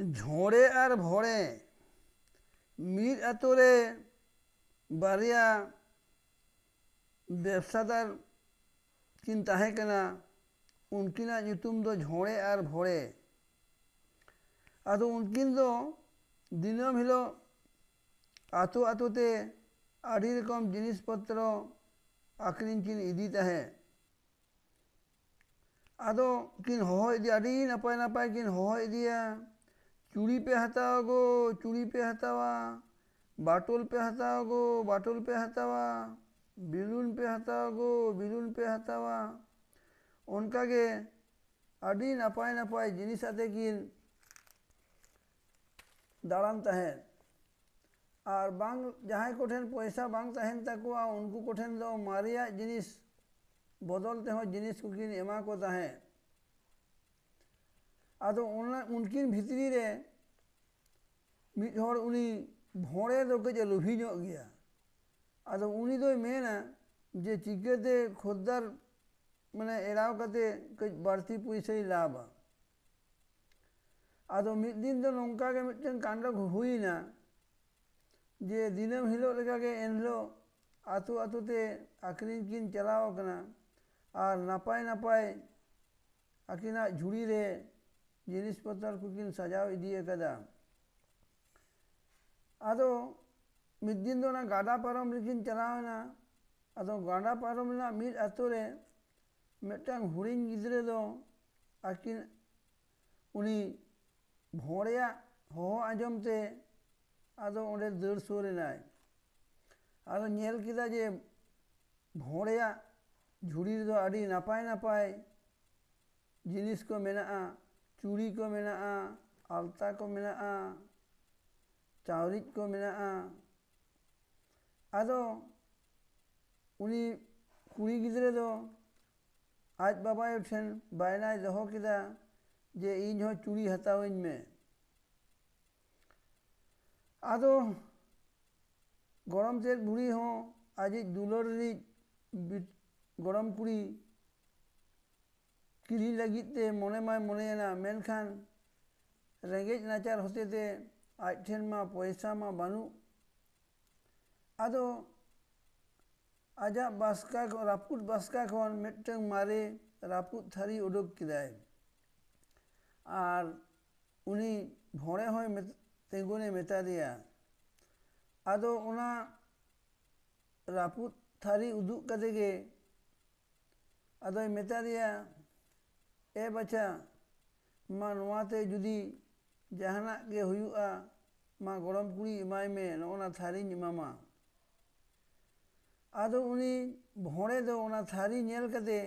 झोड़े और भोड़े मीर अतोरे बारिया व्यवसादार किन ताहे कना उनकिना ᱧᱩᱛᱩᱢ दो झोड़े और भोड़े आदो उनकिन दो दिनम हिलो आतो आतो ते आड़ी रकम जिनिस पत्र आकरिन किन इदी ताहे आदो किन होहो इदी आड़ी नपाय नपाय किन होहो इदिया चूड़ी पे हतावा गो चूड़ी पे हतावा बाटोल पे हतावा गो बाटोल पे हतावा बिलून पे हतावा गो बिलून पे हतावा उनका के आड़ी नपाय नपाय जिनिस आते किन दाड़ान तहेन और बांग जहां कोठेन पैसा बांग तहेन तकुआ उनको कोठेन दो मारिया जिनिस बदलते हो जिनिस को किन एमा को तहें आदो उनकिन भितरी रे मिद हर उनी भोड़े दो कजे लुभी ᱧᱚᱜ गया आदो उनी दो मेना जे चिकाते खुददार माने एड़ाव कते कज बाड़ती पैसा लाभा आदो मिद दिन दो नोंका के मिदटेन कांड हुईना जे दिनम हिलो लेका के एनलो आतु आतु ते आकरिन किन चलाव कना और नापाय नापाय आकिना झुड़ी रे जिनिस पत्र को किन सजाव इदिए कदा आदो मिद दिन दो ना गाड़ा पारम लेकिन चलावना आदो गाड़ा पारम ना मिद अतो रे मिदटांग हुडिन गिदरे दो आकिन उनी भोड़िया हो आजम ते आदो ओंडे दर सोरेनाय आदो नेल किदा जे भोड़िया झुड़ी दो आड़ी नापाय नापाय जिनिस को मेनाआ चूड़ी को मेनाआ आलता को मेनाआ चावरिज को मेनाआ आदो उनी कुड़ी गिदरे दो आज बाबा उठेन बायनाय दोहो किदा जे इन हो चूड़ी हतावइन में आदो गरम तेल बुढ़ी हो आज दुलर गरम कुड़ी किरी लगित ते मने माय मने ना मेनखान रेंगेज नाचार होते ते आज ठेन मा पैसा मा बानु आदो आजा बास्का रापुत बास्का खन मिदटंग मारे रापुत थारी उडुक किदाय और उनी भोड़े होय तेंगुने मेता दिया आदो उना रापुत थारी उदुक कदे गे आदो मेता दिया ए बच्चा मा नोआते जुदी जहाना के हुयुआ मा गरम कुड़ी इमाय में नोना थारी इमामा आदो उनी भोड़े दो उना थारी नेल कदे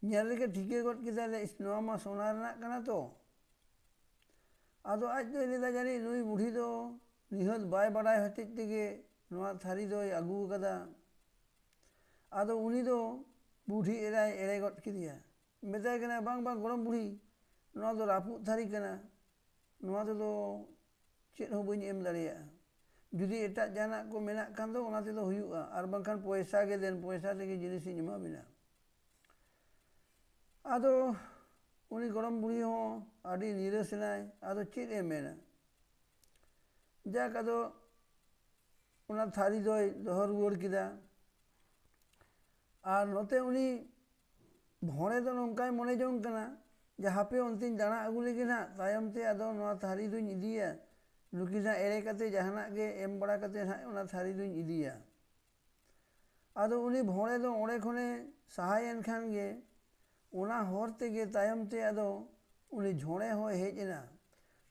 नेल के ठीके गट किदा ले इस नोआ मा सोनार ना कना तो आदो आज दो लेदा जानी नुई बुढ़ी दो निहत बाय बड़ाय हते तेगे नोआ थारी दो आगू कदा आदो उनी दो बुढ़ी एराय एड़े गट किदिया मेताय कना बांग बांग गरम बुढ़ी नोआ दो रापुत थारी कना नोआ दो चेद हो बइन एम दाड़िया जुदी एटा जाना को मेना कान दो ओना ते दो हुयुआ आर बांखान पैसा के देन पैसा तेगे जिनिस इमा बिना आदो उनी गरम बुढ़ी हो आड़ी निरसनाय आदो चेद ए मेना जाक आदो उना थारी दोय दोहो रुवाड़ किदा और नोते उनी भोड़े दो नोंकाय मने जोंग कना जे हापे उनतीन दाना आगु लेगे ना तायम ते आदो नोआ थारी दुñ इदिया लुकिना एड़े कते जहाना के एम बड़ा कते ना उना थारी दुñ इदिया आदो उनी भोड़े दो ओड़े खने सहायन खान गे उना होर तेगे तायम ते आदो उनी झोड़े हो हेजना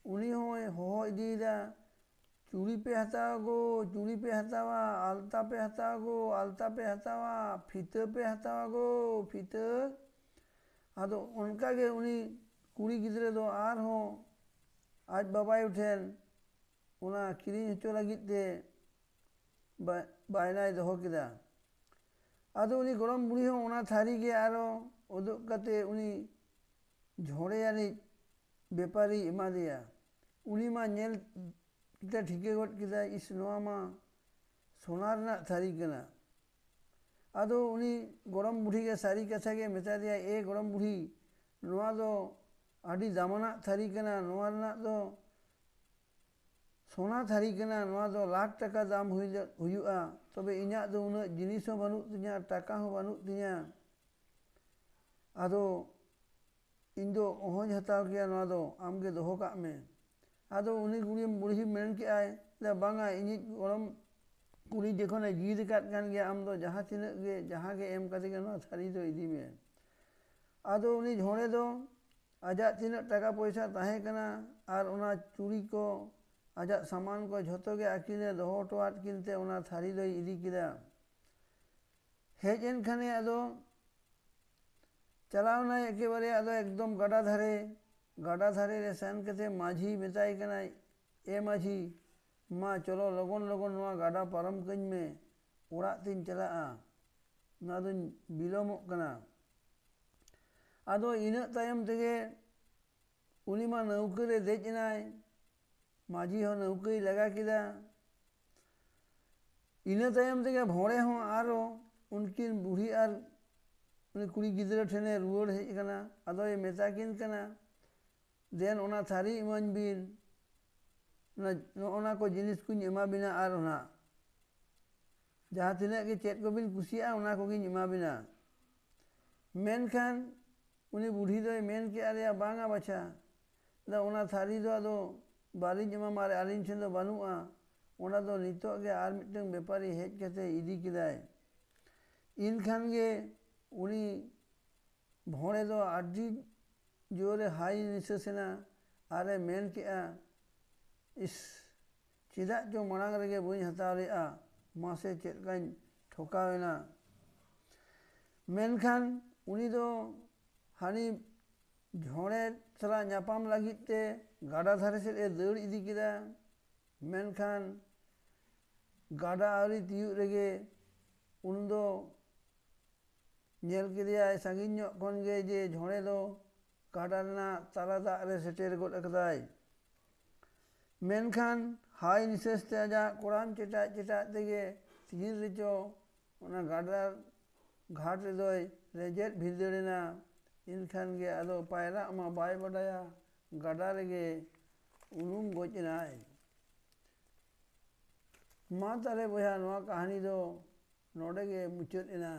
उनी हो इदीदा चूड़ी पे हतावा गो चूड़ी पे हतावा आलता पे हतावा गो आलता पे हतावा फीते पे हतावा गो फीते आदो उनका के उनी कुड़ी गिदरे दो आर हो आज बाबाय उठेन उना किरिñ हचो लगित ते बायनाय दोहो किदा आदो उनी गरम बुढ़ी हो उना थारी के आरो उदुक कते उनी झोड़े यानी व्यापारी एमा दिया उनी मा नेल किता ठीके गट किदा इस नोआ मा सोनार ना थारी कना आदो उनी गरम बुढ़ी के सारी कथा के मेता दिया ए गरम बुढ़ी नोआ दो ᱟᱹᱰᱤ ᱫᱟᱢᱟᱱᱟᱜ ᱛᱷᱟᱹᱨᱤ ᱠᱟᱱᱟ, ᱱᱚᱣᱟ ᱨᱮᱱᱟᱜ ᱫᱚ ᱥᱳᱱᱟ ᱛᱷᱟᱹᱨᱤ ᱠᱟᱱᱟ, ᱱᱚᱣᱟ ᱫᱚ ᱞᱟᱠᱷ ᱴᱟᱠᱟ ᱫᱟᱢ ᱦᱩᱭᱩᱜᱼᱟ, ᱛᱚᱵᱮ ᱤᱧᱟᱹᱜ ᱫᱚ ᱩᱱᱟᱹᱜ ᱡᱤᱱᱤᱥ ᱦᱚᱸ ᱵᱟᱹᱱᱩᱜ ᱛᱤᱧᱟᱹ, ᱴᱟᱠᱟ ᱦᱚᱸ ᱵᱟᱹᱱᱩᱜ ᱛᱤᱧᱟᱹ, ᱟᱫᱚ ᱤᱧ ᱫᱚ ᱚᱦᱚᱧ ᱦᱟᱛᱟᱣ ᱠᱮᱭᱟ, ᱱᱚᱣᱟ ᱫᱚ ᱟᱢᱜᱮ ᱫᱚᱦᱚ ᱠᱟᱜ ᱢᱮ᱾ ᱟᱫᱚ ᱩᱱᱤ ᱵᱩᱲᱦᱤ ᱢᱮᱱ ᱠᱮᱜᱼᱟᱭ, ᱵᱟᱝᱟ ᱤᱧᱤᱡ ᱜᱚᱲᱚᱢ ᱠᱩᱲᱤ ᱡᱚᱠᱷᱚᱱᱮ ᱡᱤᱫ ᱟᱠᱟᱫ ᱠᱟᱱ ᱜᱮᱭᱟ, ᱟᱢ ᱫᱚ ᱡᱟᱦᱟᱸ ᱛᱤᱱᱟᱹᱜ ᱜᱮ ᱡᱟᱦᱟᱸ ᱜᱮ ᱮᱢ ᱠᱟᱛᱮ ᱜᱮ ᱱᱚᱣᱟ ᱛᱷᱟᱹᱨᱤ ᱫᱚ ᱤᱫᱤ ᱢᱮ᱾ ᱟᱫᱚ ᱩᱱᱤ ᱡᱷᱚᱲᱮ ᱫᱚ ᱟᱡᱟᱜ ᱛᱤᱱᱟᱹᱜ ᱴᱟᱠᱟ ᱯᱚᱭᱥᱟ ᱛᱟᱦᱮᱸ ᱠᱟᱱᱟ ᱟᱨ ᱚᱱᱟ ᱪᱩᱲᱤ ᱠᱚ ᱟᱡᱟᱜ ᱥᱟᱢᱟᱱ ᱠᱚ ᱡᱷᱚᱛᱚ ᱜᱮ ᱟᱹᱠᱤᱱᱮ ᱫᱚᱦᱚ ᱦᱚᱴᱚᱣᱟᱫ ᱠᱤᱱᱛᱮ ᱚᱱᱟ ᱛᱷᱟᱹᱨᱤ ᱫᱚᱭ ᱤᱫᱤ ᱠᱮᱫᱟ᱾ ᱦᱮᱡ ᱮᱱ ᱠᱷᱟᱱᱮ ᱟᱫᱚ ᱪᱟᱞᱟᱣᱱᱟᱭ ᱮᱠᱮᱵᱟᱨᱮ ᱟᱫᱚ ᱮᱠᱫᱚᱢ ᱜᱟᱰᱟ ᱫᱷᱟᱨᱮ ᱨᱮ ᱥᱮᱱ ᱠᱟᱛᱮ ᱢᱟᱹᱡᱷᱤ ᱢᱮᱛᱟᱭ ᱠᱟᱱᱟᱭ, ᱮ ᱢᱟᱹᱡᱷᱤ ᱢᱟ ᱪᱚᱞᱚ ᱞᱚᱜᱚᱱ ᱞᱚᱜᱚᱱ ᱱᱚᱣᱟ ᱜᱟᱰᱟ ᱯᱟᱨᱚᱢ ᱠᱟᱹᱧ ᱢᱮ, ᱚᱲᱟᱜ ᱛᱤᱧ ᱪᱟᱞᱟᱜᱼᱟ, ᱱᱚᱣᱟ ᱫᱚᱧ ᱵᱤᱞᱚᱢᱚᱜ ᱠᱟᱱᱟ᱾ ᱟᱫᱚ ᱤᱱᱟᱹᱜ ᱛᱟᱭᱚᱢ ᱛᱮᱜᱮ ᱩᱱᱤ ᱢᱟ ᱱᱟᱹᱣᱠᱟᱹ ᱨᱮ ᱫᱮᱡ ᱮᱱᱟᱭ, ᱢᱟᱹᱡᱷᱤ ᱦᱚᱸ ᱱᱟᱹᱣᱠᱟᱹᱭ ᱞᱟᱜᱟ ᱠᱮᱫᱟ᱾ ᱤᱱᱟᱹ ᱛᱟᱭᱚᱢ ᱛᱮᱜᱮ ᱵᱷᱚᱲᱮ ᱦᱚᱸ ᱟᱨᱚ ᱩᱱᱠᱤᱱ ᱵᱩᱲᱦᱤ ᱟᱨ ᱩᱱᱤ ᱠᱩᱲᱤ ᱜᱤᱫᱽᱨᱟᱹ ᱴᱷᱮᱱᱮ ᱨᱩᱣᱟᱹᱲ ᱦᱮᱡ ᱟᱠᱟᱱᱟ᱾ ᱟᱫᱚᱭ ᱢᱮᱛᱟ ᱠᱤᱱ ᱠᱟᱱᱟ, ᱫᱮᱱ ᱚᱱᱟ ᱛᱷᱟᱹᱨᱤ ᱤᱢᱟᱹᱧ ᱵᱤᱱ, ᱱᱚᱜᱼᱚᱱᱟ ᱠᱚ ᱡᱤᱱᱤᱥ ᱠᱚᱧ ᱮᱢᱟ ᱵᱤᱱᱟ, ᱟᱨ ᱚᱱᱟ ᱡᱟᱦᱟᱸ ᱛᱤᱱᱟᱹᱜ ᱜᱮ ᱪᱮᱫ ᱠᱚᱵᱤᱱ ᱠᱩᱥᱤᱭᱟᱜᱼᱟ ᱚᱱᱟ ᱠᱚᱜᱤᱧ ᱮᱢᱟ ᱵᱤᱱᱟ᱾ ᱢᱮᱱᱠᱷᱟᱱ ᱩᱱᱤ ᱵᱩᱲᱦᱤ ᱫᱚᱭ ᱢᱮᱱ ᱠᱮᱜᱼᱟ, ᱞᱮᱭᱟ ᱵᱟᱝᱟ ᱵᱟᱪᱷᱟ, ᱚᱱᱟ ᱛᱷᱟᱹᱨᱤ ᱫᱚ ᱟᱫᱚ ᱵᱟᱹᱞᱤᱧ ᱮᱢᱟᱢᱟ, ᱟᱹᱞᱤᱧ ᱴᱷᱮᱱ ᱫᱚ ᱵᱟᱹᱱᱩᱜᱼᱟ, ᱚᱱᱟ ᱫᱚ ᱱᱤᱛᱚᱜ ᱜᱮ ᱟᱨ ᱢᱤᱫᱴᱟᱝ ᱵᱮᱯᱟᱨᱤ ᱦᱮᱡ ᱠᱟᱛᱮ ᱤᱫᱤ ᱠᱮᱫᱟᱭ᱾ ᱤᱱᱠᱷᱟᱱ ᱜᱮ ᱩᱱᱤ ᱵᱷᱚᱲᱮ ᱫᱚ ᱟᱹᱰᱤ ᱡᱳᱨᱮ ᱦᱟᱭ ᱱᱤᱥᱥᱟᱹᱥ ᱮᱱᱟ ᱟᱨᱮ ᱢᱮᱱ ᱠᱮᱜᱼᱟ, ᱤᱥ ᱪᱮᱫᱟᱜ ᱪᱚ ᱢᱟᱲᱟᱝ ᱨᱮᱜᱮ ᱵᱟᱹᱧ ᱦᱟᱛᱟᱣ ᱞᱮᱜᱼᱟ, ᱢᱟᱥᱮ ᱪᱮᱫ ᱞᱮᱠᱟᱧ ᱴᱷᱚᱠᱟᱣᱮᱱᱟ᱾ ᱢᱮᱱᱠᱷᱟᱱ ᱩᱱᱤ ᱫᱚ ᱦᱟᱹᱱᱤ ᱡᱷᱚᱲᱮ ᱥᱟᱞᱟᱜ ᱧᱟᱯᱟᱢ ᱞᱟᱹᱜᱤᱫ ᱛᱮ ᱜᱟᱰᱟ ᱫᱷᱟᱨᱮ ᱥᱮᱫ ᱮ ᱫᱟᱹᱲ ᱤᱫᱤ ᱠᱮᱫᱟ᱾ ᱢᱮᱱᱠᱷᱟᱱ ᱜᱟᱰᱟ ᱟᱹᱣᱨᱤ ᱛᱤᱭᱳᱜ ᱨᱮᱜᱮ ᱩᱱᱫᱚ ᱧᱮᱞ ᱠᱮᱫᱮᱭᱟᱭ ᱥᱟᱺᱜᱤᱧ ᱧᱚᱜ ᱠᱷᱚᱱ ᱜᱮ ᱡᱮ ᱡᱷᱚᱲᱮ ᱫᱚ ᱜᱟᱰᱟ ᱨᱮᱱᱟᱜ ᱛᱟᱞᱟ ᱫᱟᱜ ᱨᱮ ᱥᱮᱴᱮᱨ ᱜᱚᱫ ᱟᱠᱟᱫᱟᱭ᱾ ᱢᱮᱱᱠᱷᱟᱱ ᱦᱟᱭ ᱱᱤᱥᱥᱟᱹᱥ ᱛᱮ ᱟᱡᱟᱜ ᱠᱚᱲᱟᱢ ᱪᱮᱴᱟᱜ ᱛᱮᱜᱮ ᱛᱤᱱ ᱨᱮᱪᱚ ᱚᱱᱟ ᱜᱟᱰᱟ ᱜᱷᱟᱴ ᱨᱮᱫᱚᱭ ᱞᱮᱸᱡᱮᱫ ᱵᱷᱤᱸᱫᱟᱹᱲᱮᱱᱟ᱾ ᱤᱱᱠᱷᱟᱱ ᱜᱮ ᱟᱫᱚ ᱯᱟᱭᱨᱟᱜ ᱢᱟ ᱵᱟᱭ ᱵᱟᱰᱟᱭᱟ, ᱜᱟᱰᱟ ᱨᱮᱜᱮ ᱩᱱᱩᱢ ᱜᱚᱡ ᱮᱱᱟᱭ᱾ ᱢᱟ ᱛᱟᱦᱚᱞᱮ ᱵᱚᱭᱦᱟ, ᱱᱚᱣᱟ ᱠᱟᱹᱦᱱᱤ ᱫᱚ ᱱᱚᱰᱮ ᱜᱮ ᱢᱩᱪᱟᱹᱫ ᱮᱱᱟ।